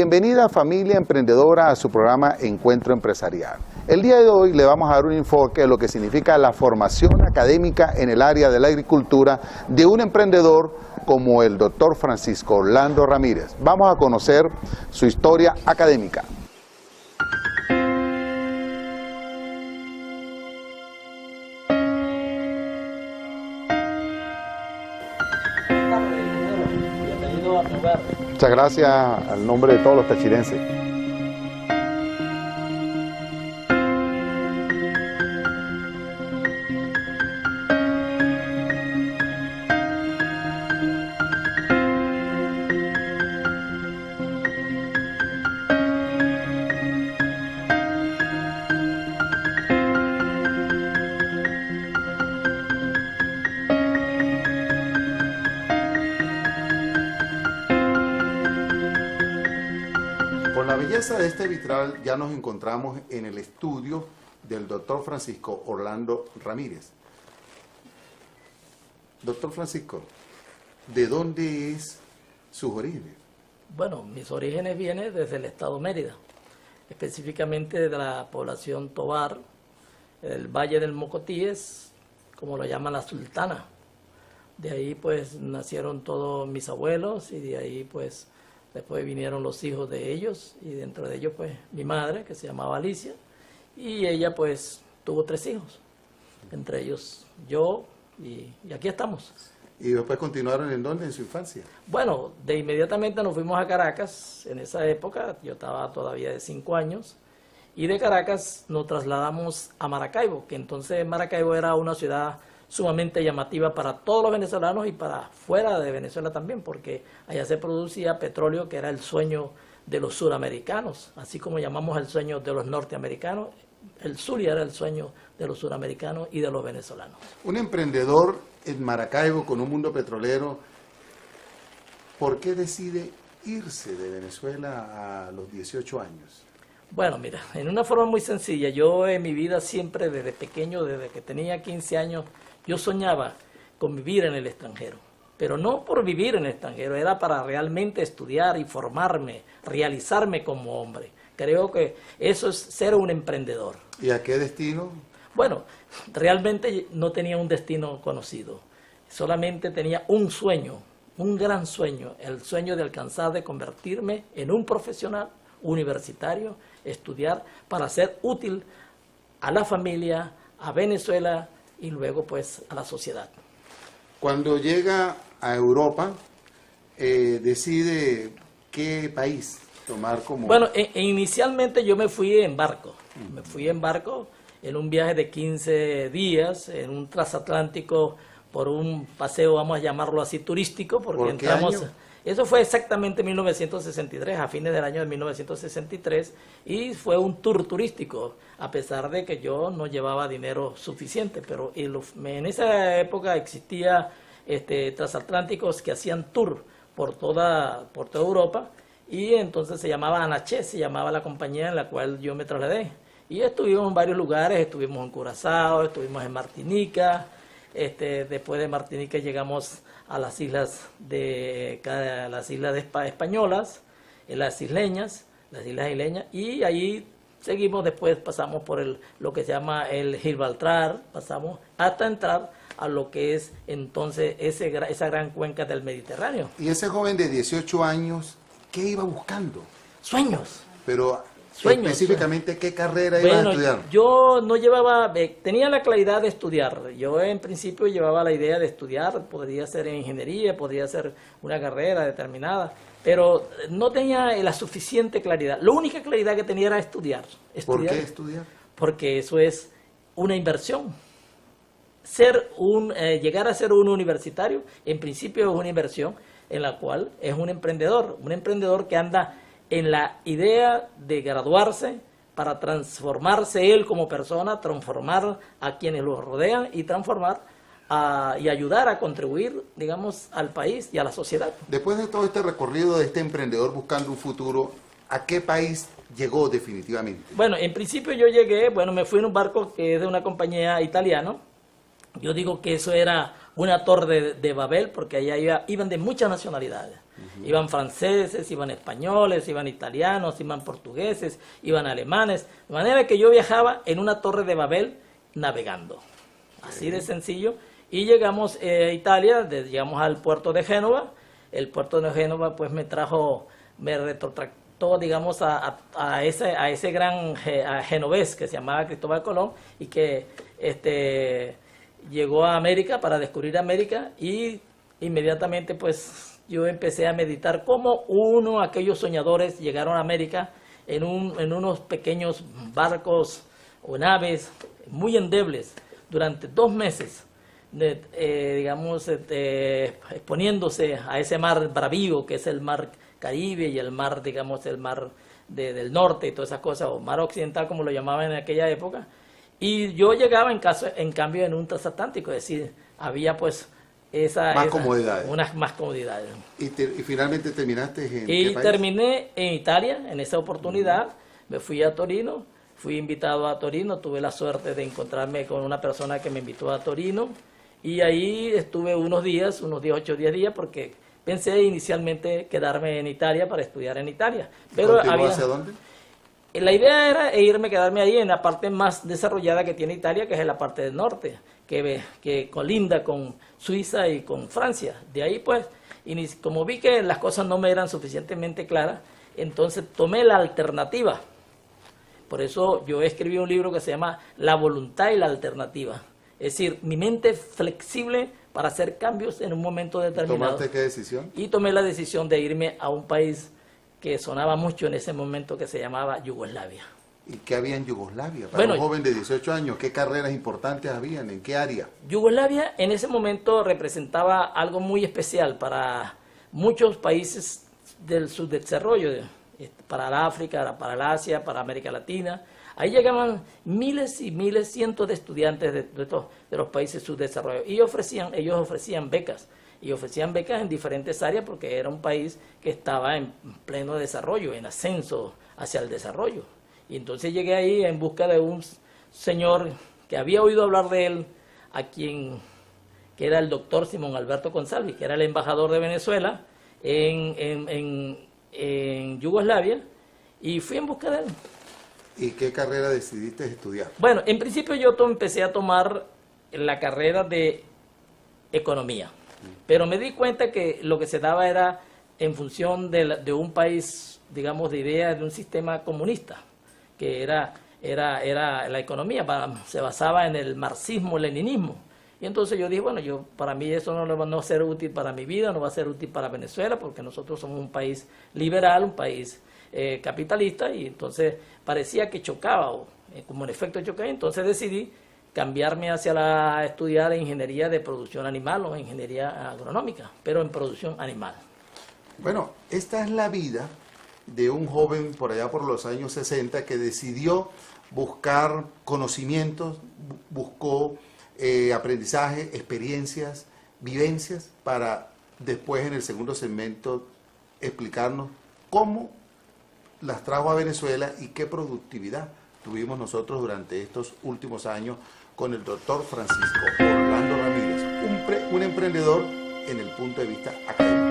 Bienvenida familia emprendedora a su programa Encuentro Empresarial. El día de hoy le vamos a dar un enfoque de lo que significa la formación académica en el área de la agricultura de un emprendedor como el doctor Francisco Orlando Ramírez. Vamos a conocer su historia académica. Muchas gracias al nombre de todos los tachirenses. Por la belleza de este vitral ya nos encontramos en el estudio del doctor Francisco Orlando Ramírez. Doctor Francisco, ¿de dónde es sus orígenes? Bueno, mis orígenes vienen desde el estado Mérida, específicamente de la población Tovar, el Valle del Mocotíes, como lo llaman la Sultana. De ahí pues nacieron todos mis abuelos y de ahí pues después vinieron los hijos de ellos y dentro de ellos pues mi madre, que se llamaba Alicia, y ella pues tuvo 3 hijos, entre ellos yo y aquí estamos. ¿Y después continuaron en dónde, en su infancia? Bueno, de inmediatamente nos fuimos a Caracas, en esa época yo estaba todavía de 5 años, y de Caracas nos trasladamos a Maracaibo, que entonces Maracaibo era una ciudad sumamente llamativa para todos los venezolanos y para fuera de Venezuela también, porque allá se producía petróleo, que era el sueño de los suramericanos, así como llamamos el sueño de los norteamericanos, el Zulia era el sueño de los suramericanos y de los venezolanos. Un emprendedor en Maracaibo con un mundo petrolero, ¿por qué decide irse de Venezuela a los 18 años? Bueno, mira, en una forma muy sencilla, yo en mi vida siempre desde pequeño, desde que tenía 15 años, yo soñaba con vivir en el extranjero, pero no por vivir en el extranjero, era para realmente estudiar y formarme, realizarme como hombre. Creo que eso es ser un emprendedor. ¿Y a qué destino? Bueno, realmente no tenía un destino conocido, solamente tenía un sueño, un gran sueño, el sueño de alcanzar, de convertirme en un profesional universitario, estudiar para ser útil a la familia, a Venezuela y luego pues a la sociedad. Cuando llega a Europa, decide qué país tomar como... Bueno, inicialmente yo me fui en barco, en un viaje de 15 días, en un transatlántico por un paseo, vamos a llamarlo así, turístico, porque ¿Por qué año? Eso fue exactamente en 1963, a fines del año de 1963, y fue un tour turístico, a pesar de que yo no llevaba dinero suficiente, pero en esa época existía transatlánticos que hacían tour por toda Europa, y entonces se llamaba Anaché, se llamaba la compañía en la cual yo me trasladé. Y estuvimos en varios lugares, estuvimos en Curazao, estuvimos en Martinica, después de Martinica llegamos a las islas españolas, las islas isleñas, y ahí seguimos, después pasamos por lo que se llama el Gibraltar, pasamos hasta entrar a lo que es entonces esa gran cuenca del Mediterráneo. ¿Y ese joven de 18 años, qué iba buscando? Sueños. Pero Sueños, específicamente, ¿qué carrera iba a estudiar? Yo no llevaba, tenía la claridad de estudiar. Yo en principio llevaba la idea de estudiar, podría ser en ingeniería, podría ser una carrera determinada, pero no tenía la suficiente claridad. La única claridad que tenía era estudiar. ¿Por qué estudiar? Porque eso es una inversión. Llegar a ser un universitario, en principio es una inversión en la cual es un emprendedor que anda en la idea de graduarse para transformarse él como persona, transformar a quienes lo rodean y transformar y ayudar a contribuir, digamos, al país y a la sociedad. Después de todo este recorrido de este emprendedor buscando un futuro, ¿a qué país llegó definitivamente? Bueno, en principio yo llegué, me fui en un barco que es de una compañía italiana. Yo digo que eso era una torre de Babel, porque allá iban de muchas nacionalidades. Iban franceses, iban españoles, iban italianos, iban portugueses, iban alemanes. De manera que yo viajaba en una torre de Babel navegando. Así de sencillo. Y llegamos a Italia, llegamos al puerto de Génova. El puerto de Génova pues me retrotractó, digamos, a ese gran genovés que se llamaba Cristóbal Colón y que llegó a América para descubrir América, y inmediatamente pues yo empecé a meditar cómo aquellos soñadores llegaron a América en unos pequeños barcos o naves muy endebles durante 2 meses. Digamos, exponiéndose a ese mar bravío que es el mar Caribe y el mar, digamos, el mar del norte y todas esas cosas, o mar occidental como lo llamaban en aquella época. Y yo llegaba en cambio en un transatlántico, es decir, había pues unas más comodidades. ¿Y finalmente terminaste en qué país? Terminé en Italia en esa oportunidad. Me fui a Torino, fui invitado a Torino, tuve la suerte de encontrarme con una persona que me invitó a Torino. Y ahí estuve unos 8 o 10 días, porque pensé inicialmente quedarme en Italia para estudiar en Italia. Pero ¿hacia dónde? La idea era quedarme ahí en la parte más desarrollada que tiene Italia, que es la parte del norte, que colinda con Suiza y con Francia. De ahí pues, como vi que las cosas no me eran suficientemente claras, entonces tomé la alternativa. Por eso yo escribí un libro que se llama La voluntad y la alternativa. Es decir, mi mente flexible para hacer cambios en un momento determinado. ¿Tomaste qué decisión? Y tomé la decisión de irme a un país que sonaba mucho en ese momento, que se llamaba Yugoslavia. ¿Y qué había en Yugoslavia? Para un joven de 18 años, ¿qué carreras importantes habían? ¿En qué área? Yugoslavia en ese momento representaba algo muy especial para muchos países del subdesarrollo, para el África, para el Asia, para América Latina. Ahí llegaban miles y miles, cientos de estudiantes de los países subdesarrollados, y ellos ofrecían becas. Y ofrecían becas en diferentes áreas, porque era un país que estaba en pleno desarrollo, en ascenso hacia el desarrollo. Y entonces llegué ahí en busca de un señor que había oído hablar de él, que era el doctor Simón Alberto Consalvi, que era el embajador de Venezuela en Yugoslavia, y fui en busca de él. ¿Y qué carrera decidiste estudiar? Bueno, en principio yo empecé a tomar la carrera de economía, pero me di cuenta que lo que se daba era en función de un país, digamos, de idea de un sistema comunista, que era la economía, se basaba en el marxismo-leninismo. Y entonces yo dije, bueno, para mí eso no va a ser útil para mi vida, no va a ser útil para Venezuela, porque nosotros somos un país liberal, un país capitalista, y entonces parecía que chocaba, como en efecto chocaba. Entonces decidí cambiarme hacia estudiar ingeniería de producción animal o ingeniería agronómica, pero en producción animal. Bueno, esta es la vida de un joven por allá por los años 60 que decidió buscar conocimientos, buscó aprendizaje, experiencias, vivencias, para después en el segundo segmento explicarnos cómo las trajo a Venezuela y qué productividad tuvimos nosotros durante estos últimos años con el doctor Francisco Orlando Ramírez, un emprendedor en el punto de vista académico.